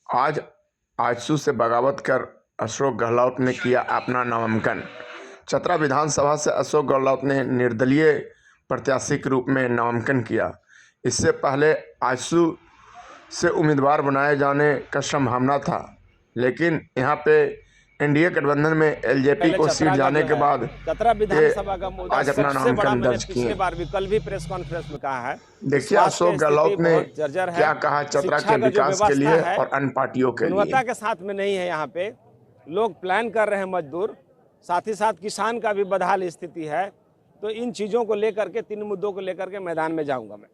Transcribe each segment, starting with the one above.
आज आजसू से बगावत कर अशोक गहलोत ने किया अपना नामांकन। चतरा विधानसभा से अशोक गहलोत ने निर्दलीय प्रत्याशी के रूप में नामांकन किया। इससे पहले आजसू से उम्मीदवार बनाए जाने का संभावना था, लेकिन यहां पे एनडीए गठबंधन में एलजेपी को सीट जाने के बाद चतरा विधानसभा का मुद्दा आज अपना नामांकन दर्ज किए। पिछली बार भी कल भी प्रेस कॉन्फ्रेंस में कहा है। देखिए अशोक गहलोत ने क्या कहा चतरा के विकास के लिए और अन्य पार्टियों के लिए। गुणवत्ता के साथ में नहीं है। यहाँ पे लोग प्लान कर रहे हैं, मजदूर साथ ही साथ किसान का भी बदहाल स्थिति है। तो इन चीज़ों को लेकर के, 3 मुद्दों को लेकर के मैदान में जाऊंगा मैं।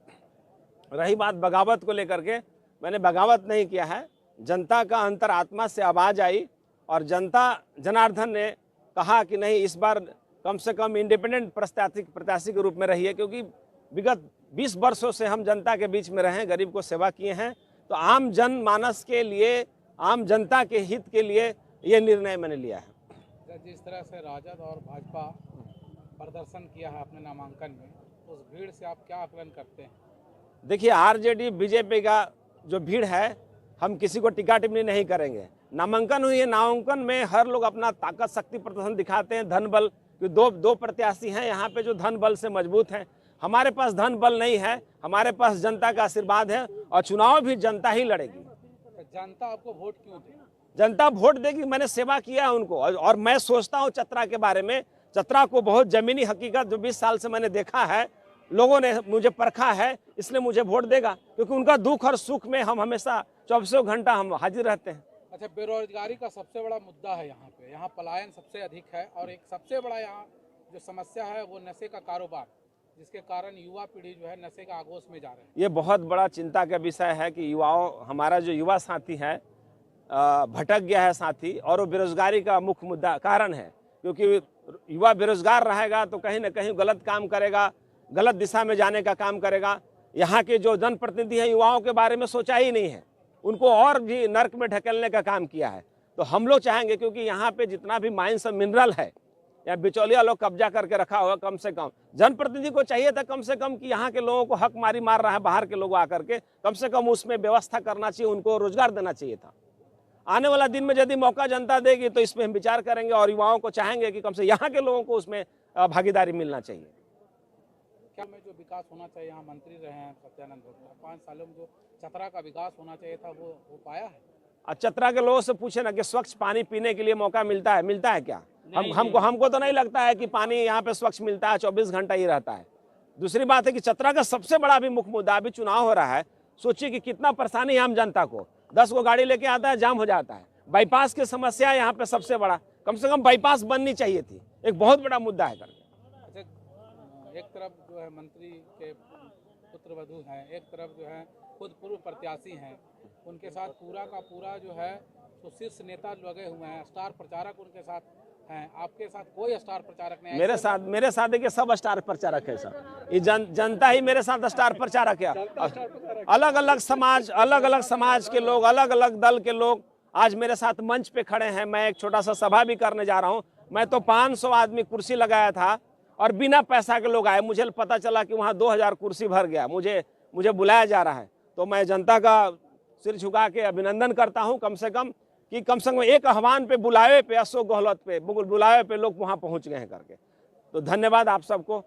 रही बात बगावत को लेकर के, मैंने बगावत नहीं किया है। जनता का अंतरात्मा से आवाज़ आई और जनता जनार्दन ने कहा कि नहीं, इस बार कम से कम इंडिपेंडेंट प्रत्याशी के रूप में रही है, क्योंकि विगत 20 वर्षों से हम जनता के बीच में रहे, गरीब को सेवा किए हैं। तो आम जनमानस के लिए, आम जनता के हित के लिए ये निर्णय मैंने लिया है। जिस तरह से राजद और भाजपा प्रदर्शन किया है अपने नामांकन में, उस भीड़ से आप क्या आकलन करते हैं? देखिए, आरजेडी बीजेपी का जो भीड़ है, हम किसी को टिक्का टिप्पणी नहीं करेंगे। नामांकन हुई है, नामांकन में हर लोग अपना ताकत शक्ति प्रदर्शन दिखाते हैं, धन बल। दो प्रत्याशी हैं यहाँ पे जो धन बल से मजबूत हैं। हमारे पास धन बल नहीं है, हमारे पास जनता का आशीर्वाद है और चुनाव भी जनता ही लड़ेगी। जनता आपको वोट क्यों दे? जनता वोट देगी, मैंने सेवा किया है उनको। और मैं सोचता हूँ चतरा के बारे में, चतरा को बहुत जमीनी हकीकत जो 20 साल से मैंने देखा है, लोगों ने मुझे परखा है, इसलिए मुझे वोट देगा, क्योंकि उनका दुख और सुख में हम हमेशा 24 घंटा हम हाजिर रहते हैं। अच्छा, बेरोजगारी का सबसे बड़ा मुद्दा है यहाँ पे, यहाँ पलायन सबसे अधिक है और एक सबसे बड़ा यहाँ जो समस्या है वो नशे का कारोबार, जिसके कारण युवा पीढ़ी जो है नशे का आगोश में जा रहे हैं। ये बहुत बड़ा चिंता का विषय है कि हमारा जो युवा साथी है भटक गया है साथी, और वो बेरोजगारी का मुख्य मुद्दा कारण है। क्योंकि युवा बेरोजगार रहेगा तो कहीं ना कहीं गलत काम करेगा, गलत दिशा में जाने का काम करेगा। यहाँ के जो जनप्रतिनिधि हैं युवाओं के बारे में सोचा ही नहीं है, उनको और भी नर्क में ढकेलने का काम किया है। तो हम लोग चाहेंगे, क्योंकि यहाँ पे जितना भी माइंस और मिनरल है या बिचौलिया लोग कब्जा करके रखा होगा, कम से कम जनप्रतिनिधि को चाहिए था कम से कम कि यहाँ के लोगों को हक मारी मार रहा है बाहर के लोग आकर के, कम से कम उसमें व्यवस्था करना चाहिए, उनको रोजगार देना चाहिए था। आने वाला दिन में यदि मौका जनता देगी तो इसमें हम विचार करेंगे और युवाओं को चाहेंगे कि कम से यहाँ के लोगों को उसमें भागीदारी मिलना चाहिए। क्या में जो विकास होना चाहिए, यहाँ मंत्री रहे हैं सत्यानंद भोक्ता, 5 सालों में जो चतरा का विकास होना चाहिए था वो हो पाया है? चतरा के लोगों से पूछे ना कि स्वच्छ पानी पीने के लिए मौका मिलता है क्या? हमको तो नहीं लगता है कि पानी यहाँ पे स्वच्छ मिलता है, 24 घंटा ही रहता है। दूसरी बात है कि चतरा का सबसे बड़ा भी मुख्य मुद्दा, अभी चुनाव हो रहा है, सोचिए कि कितना परेशानी है आम जनता को। 10 को गाड़ी लेके आता है, जाम हो जाता है। बाईपास की समस्या यहाँ पे सबसे बड़ा, कम से कम बाईपास बननी चाहिए थी, एक बहुत बड़ा मुद्दा है करके। एक तरफ जो है मंत्री के पुत्र वधू हैं, एक तरफ जो है खुद पूर्व प्रत्याशी हैं, उनके साथ पूरा का पूरा जो है तो शीर्ष नेता लगे हुए हैं, स्टार प्रचारक उनके साथ हैं। आपके साथ कोई स्टार प्रचारक नहीं है? मेरे साथ देखिए सब स्टार प्रचारक है सर। ये जनता ही मेरे साथ स्टार प्रचारक है। अलग अलग समाज के लोग, अलग अलग दल के लोग आज मेरे साथ मंच पे खड़े हैं। मैं एक छोटा सा सभा भी करने जा रहा हूँ। मैं तो 500 आदमी कुर्सी लगाया था और बिना पैसा के लोग आए। मुझे पता चला कि वहाँ 2000 कुर्सी भर गया। मुझे बुलाया जा रहा है, तो मैं जनता का सिर झुका के अभिनंदन करता हूँ। कम से कम एक आह्वान पे, बुलावे पे, अशोक गहलोत पे बुलावे पे लोग वहाँ पहुँच गए हैं करके। तो धन्यवाद आप सबको।